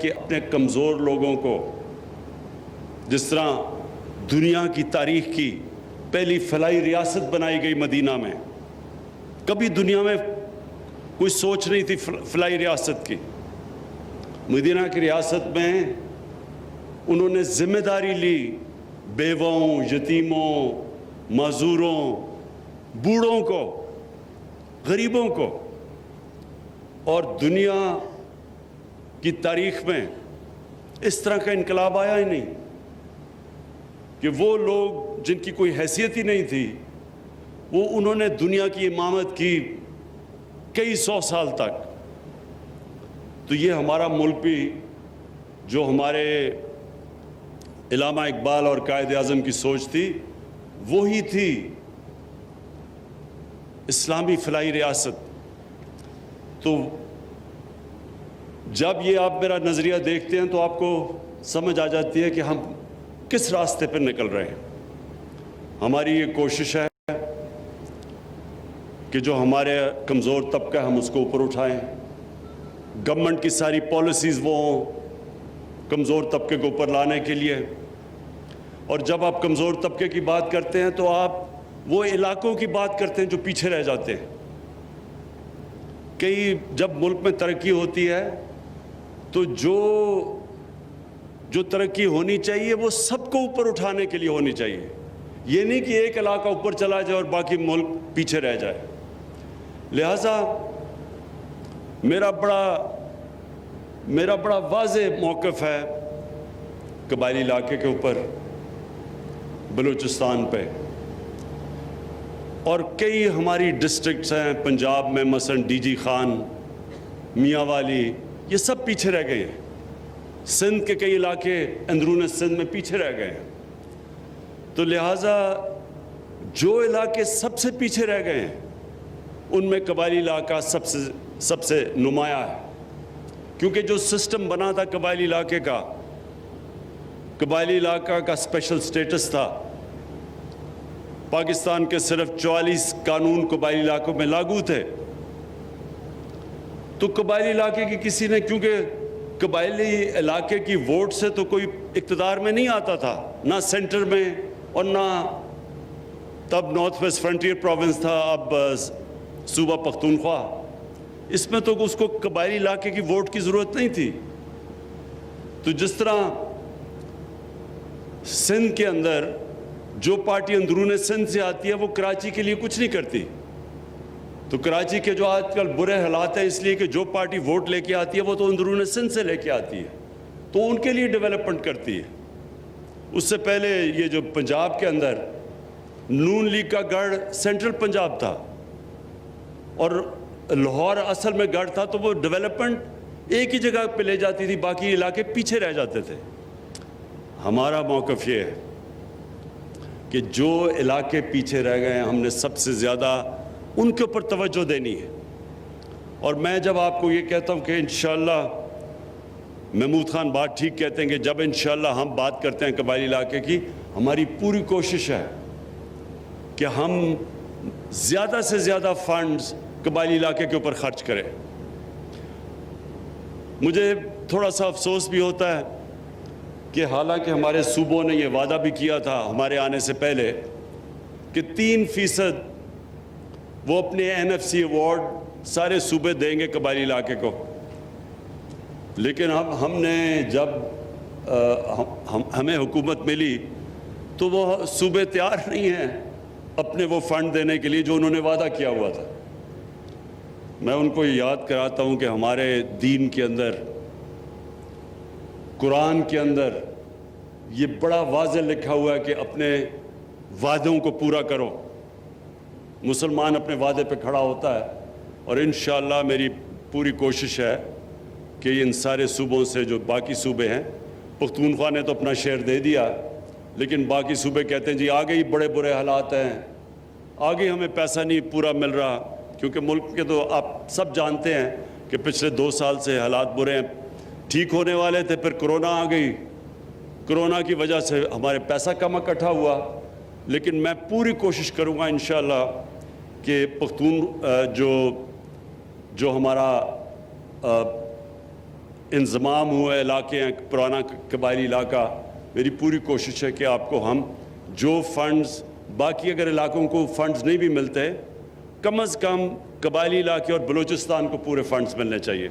کہ اپنے کمزور لوگوں کو، جس طرح دنیا کی تاریخ کی پہلی فلاحی ریاست بنائی گئی مدینہ میں، کبھی دنیا میں کوئی سوچ نہیں تھی فلاحی ریاست کی۔ مدینہ کی ریاست میں انہوں نے ذمہ داری لی بیووں، یتیموں، معذوروں، بوڑھوں کو، غریبوں کو، اور دنیا کی تاریخ میں اس طرح کا انقلاب آیا ہی نہیں کہ وہ لوگ جن کی کوئی حیثیت ہی نہیں تھی، وہ انہوں نے دنیا کی امامت کی کئی سو سال تک۔ تو یہ ہمارا ملک بھی، جو ہمارے علامہ اقبال اور قائد اعظم کی سوچ تھی، وہی تھی اسلامی فلاحی ریاست۔ تو جب یہ آپ میرا نظریہ دیکھتے ہیں تو آپ کو سمجھ آ جاتی ہے کہ ہم کس راستے پر نکل رہے ہیں۔ ہماری یہ کوشش ہے کہ جو ہمارے کمزور طبقہ ہے ہم اس کو اوپر اٹھائیں، گورنمنٹ کی ساری پالیسیز وہ ہوں کمزور طبقے کو اوپر لانے کے لیے۔ اور جب آپ کمزور طبقے کی بات کرتے ہیں تو آپ وہ علاقوں کی بات کرتے ہیں جو پیچھے رہ جاتے ہیں۔ جب ملک میں ترقی ہوتی ہے تو جو ترقی ہونی چاہیے وہ سب کو اوپر اٹھانے کے لیے ہونی چاہیے، یہ نہیں کہ ایک علاقہ اوپر چلا جائے اور باقی ملک پیچھے رہ جائے۔ لہٰذا میرا بڑا واضح موقف ہے قبائلی علاقے کے اوپر، بلوچستان پہ، اور کئی ہماری ڈسٹرکٹس ہیں پنجاب میں، مثلا ڈی جی خان، میاں والی، یہ سب پیچھے رہ گئے ہیں۔ سندھ کے کئی علاقے اندرون سندھ میں پیچھے رہ گئے ہیں۔ تو لہٰذا جو علاقے سب سے پیچھے رہ گئے ہیں ان میں قبائلی علاقہ سب سے نمایاں ہے، کیونکہ جو سسٹم بنا تھا قبائلی علاقہ کا اسپیشل سٹیٹس تھا۔ پاکستان کے صرف 44 قانون قبائلی علاقوں میں لاگو تھے، تو قبائلی علاقے کی کسی نے، کیونکہ قبائلی علاقے کی ووٹ سے تو کوئی اقتدار میں نہیں آتا تھا، نہ سینٹر میں اور نہ تب نارتھ ویسٹ فرنٹیئر پروونس تھا، اب صوبہ پختونخوا، اس میں تو اس کو قبائلی علاقے کی ووٹ کی ضرورت نہیں تھی۔ تو جس طرح سندھ کے اندر جو پارٹی اندرون سندھ سے آتی ہے وہ کراچی کے لیے کچھ نہیں کرتی، تو کراچی کے جو آج کل برے حالات ہیں اس لیے کہ جو پارٹی ووٹ لے کے آتی ہے وہ تو اندرون سندھ سے لے کے آتی ہے، تو ان کے لیے ڈیولپمنٹ کرتی ہے۔ اس سے پہلے یہ جو پنجاب کے اندر نون لیگ کا گڑھ سینٹرل پنجاب تھا اور لاہور اصل میں گڑھ تھا، تو وہ ڈیولپمنٹ ایک ہی جگہ پہ لے جاتی تھی، باقی علاقے پیچھے رہ جاتے تھے۔ ہمارا موقف یہ ہے کہ جو علاقے پیچھے رہ گئے ہیں ہم نے سب سے زیادہ ان کے اوپر توجہ دینی ہے۔ اور میں جب آپ کو یہ کہتا ہوں کہ انشاءاللہ، محمود خان بات ٹھیک کہتے ہیں کہ جب انشاءاللہ ہم بات کرتے ہیں قبائلی علاقے کی، ہماری پوری کوشش ہے کہ ہم زیادہ سے زیادہ فنڈز قبائلی علاقے کے اوپر خرچ کریں۔ مجھے تھوڑا سا افسوس بھی ہوتا ہے کہ حالانکہ ہمارے صوبوں نے یہ وعدہ بھی کیا تھا ہمارے آنے سے پہلے کہ 3% وہ اپنے NFC ایوارڈ سارے صوبے دیں گے قبائلی علاقے کو، لیکن اب ہم نے جب ہمیں حکومت ملی تو وہ صوبے تیار نہیں ہیں اپنے وہ فنڈ دینے کے لیے جو انہوں نے وعدہ کیا ہوا تھا۔ میں ان کو یاد کراتا ہوں کہ ہمارے دین کے اندر، قرآن کے اندر یہ بڑا واضح لکھا ہوا ہے کہ اپنے وعدوں کو پورا کرو۔ مسلمان اپنے وعدے پہ کھڑا ہوتا ہے، اور انشاءاللہ میری پوری کوشش ہے کہ ان سارے صوبوں سے، جو باقی صوبے ہیں، پختونخوا نے تو اپنا شیئر دے دیا، لیکن باقی صوبے کہتے ہیں جی آگے ہی بڑے برے حالات ہیں، آگے ہمیں پیسہ نہیں پورا مل رہا، کیونکہ ملک کے تو آپ سب جانتے ہیں کہ پچھلے 2 سال سے حالات برے ہیں، ٹھیک ہونے والے تھے، پھر کرونا آ گئی، کرونا کی وجہ سے ہمارے پیسہ کم اکٹھا ہوا، لیکن میں پوری کوشش کروں گا انشاءاللہ کہ پختون جو ہمارا انضمام ہوئے علاقے ہیں, پرانا قبائلی علاقہ, میری پوری کوشش ہے کہ آپ کو ہم جو فنڈز, باقی اگر علاقوں کو فنڈز نہیں بھی ملتے, کم از کم قبائلی علاقے اور بلوچستان کو پورے فنڈز ملنے چاہیے.